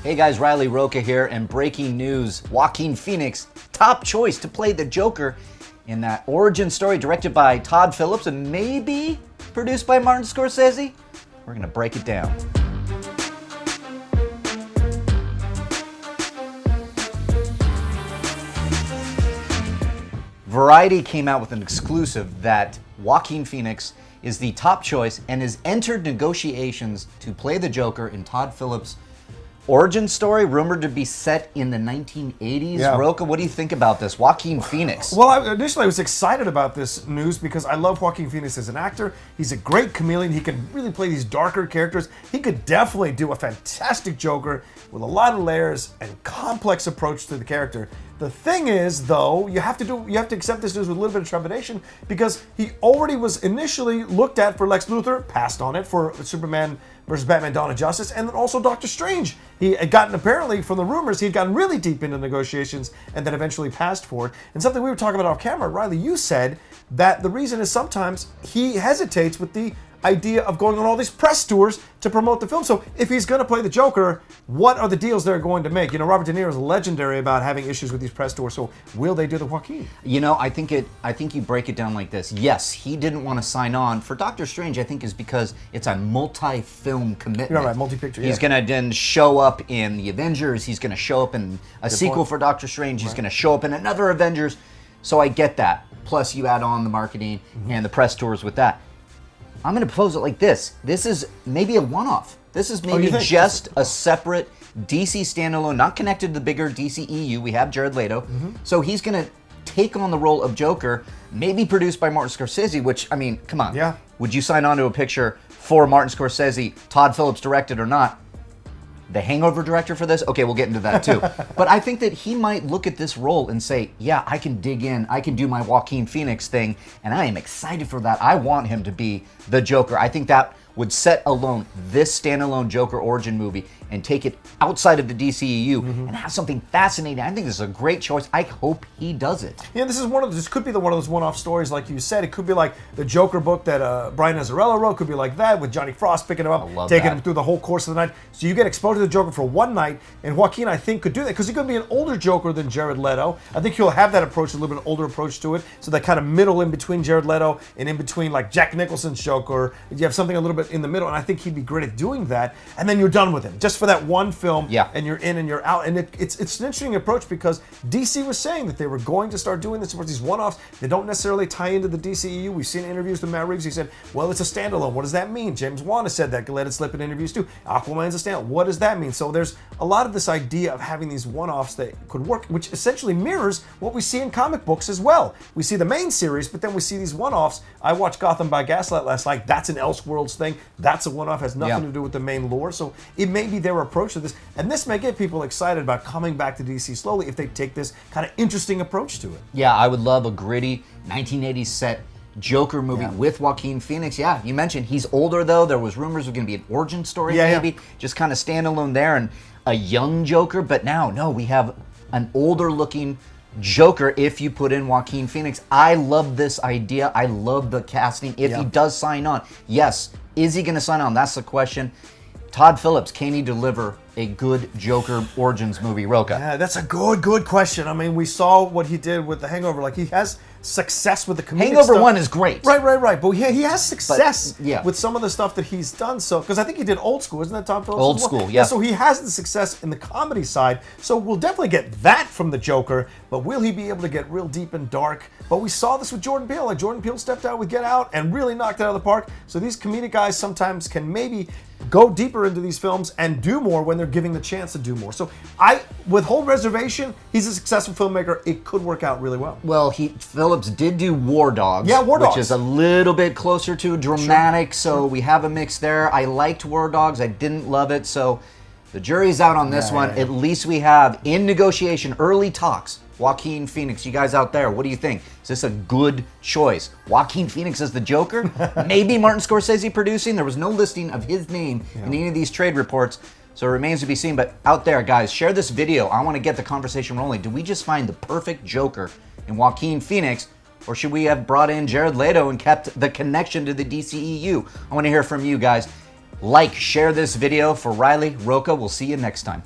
Hey guys, Riley Roca here, and breaking news, Joaquin Phoenix, top choice to play the Joker in that origin story directed by Todd Phillips and maybe produced by Martin Scorsese. We're gonna break it down. Variety came out with an exclusive that Joaquin Phoenix is the top choice and has entered negotiations to play the Joker in Todd Phillips' origin story, rumored to be set in the 1980s. Yeah. Roca, what do you think about this? Joaquin Phoenix. Well, initially I was excited about this news because I love Joaquin Phoenix as an actor. He's a great chameleon. He can really play these darker characters. He could definitely do a fantastic Joker with a lot of layers and complex approach to the character. The thing is, though, you have to accept this news with a little bit of trepidation because he already was initially looked at for Lex Luthor, passed on it for Superman versus Batman: Dawn of Justice, and then also Doctor Strange. He had gotten, apparently, from the rumors, he'd gotten really deep into negotiations and then eventually passed for it. And something we were talking about off camera, Riley, you said that the reason is sometimes he hesitates with the idea of going on all these press tours to promote the film. So if he's going to play the Joker, what are the deals they're going to make? You know, Robert De Niro is legendary about having issues with these press tours. So will they do the Joaquin? You know, I think you break it down like this. Yes, he didn't want to sign on for Doctor Strange. I think is because it's a multi-film commitment. You're right, multi-picture. He's going to then show up in the Avengers. He's going to show up in a sequel for Doctor Strange. He's going to show up in another Avengers. So I get that. Plus, you add on the marketing and the press tours with that. I'm going to pose it like this. This is maybe a one-off. This is maybe just a separate DC standalone, not connected to the bigger DCEU. We have Jared Leto. So he's going to take on the role of Joker, maybe produced by Martin Scorsese, which, I mean, come on. Yeah. Would you sign on to a picture for Martin Scorsese, Todd Phillips directed or not? The Hangover director for this? Okay, we'll get into that too. But I think that he might look at this role and say, yeah, I can dig in, I can do my Joaquin Phoenix thing, and I am excited for that. I want him to be the Joker. I think that would set alone this standalone Joker origin movie and take it outside of the DCEU and have something fascinating. I think this is a great choice. I hope he does it. Yeah, this could be one of those one-off stories, like you said. It could be like the Joker book that Brian Azzarello wrote. Could be like that with Johnny Frost picking him up, taking him through the whole course of the night. So you get exposed to the Joker for one night, and Joaquin, I think, could do that because he could be an older Joker than Jared Leto. I think he'll have that approach, a little bit older approach to it. So that kind of middle in between Jared Leto and in between like Jack Nicholson's Joker. You have something a little bit in the middle, and I think he'd be great at doing that. And then you're done with him, just for that one film. Yeah. And you're in and you're out. And it's an interesting approach because DC was saying that they were going to start doing this for these one-offs. They don't necessarily tie into the DCEU. We've seen interviews with Matt Reeves. He said, well, it's a standalone. What does that mean? James Wan has said that. Let it slip in interviews too. Aquaman's a standalone. What does that mean? So there's a lot of this idea of having these one-offs that could work, which essentially mirrors what we see in comic books as well. We see the main series, but then we see these one-offs. I watched Gotham by Gaslight last night. That's an Elseworlds thing. That's a one-off. Has nothing to do with the main lore. So it may be their approach to this. And this may get people excited about coming back to DC slowly if they take this kind of interesting approach to it. Yeah, I would love a gritty 1980s set Joker movie with Joaquin Phoenix. Yeah, you mentioned he's older though. There was rumors it was going to be an origin story maybe. Just kind of standalone there and a young Joker. But now, no, we have an older looking Joker if you put in Joaquin Phoenix. I love this idea. I love the casting. If he does sign on, yes. Is he going to sign on? That's the question. Todd Phillips, can he deliver a good Joker Origins movie, Roca? Yeah, that's a good question. I mean, we saw what he did with The Hangover. Like, he has success with the comedic Hangover stuff. 1 is great. Right. But he has success But, with some of the stuff that he's done. So, because I think he did Old School, isn't that Todd Phillips? Old School, yeah. So he has the success in the comedy side. So we'll definitely get that from the Joker. But will he be able to get real deep and dark? But we saw this with Jordan Peele. Like, Jordan Peele stepped out with Get Out and really knocked it out of the park. So these comedic guys sometimes can maybe go deeper into these films and do more when they're giving the chance to do more. So I, with whole reservation, he's a successful filmmaker. It could work out really well. Well, Phillips did do War Dogs. Yeah, War Dogs. Which is a little bit closer to dramatic, so we have a mix there. I liked War Dogs. I didn't love it, so the jury's out on this one. At least we have, in negotiation, early talks, Joaquin Phoenix. You guys out there, what do you think? Is this a good choice? Joaquin Phoenix as the Joker? Maybe Martin Scorsese producing? There was no listing of his name in any of these trade reports, so it remains to be seen. But out there, guys, share this video. I want to get the conversation rolling. Did we just find the perfect Joker in Joaquin Phoenix? Or should we have brought in Jared Leto and kept the connection to the DCEU? I want to hear from you guys. Like, share this video. For Riley, Roca, we'll see you next time.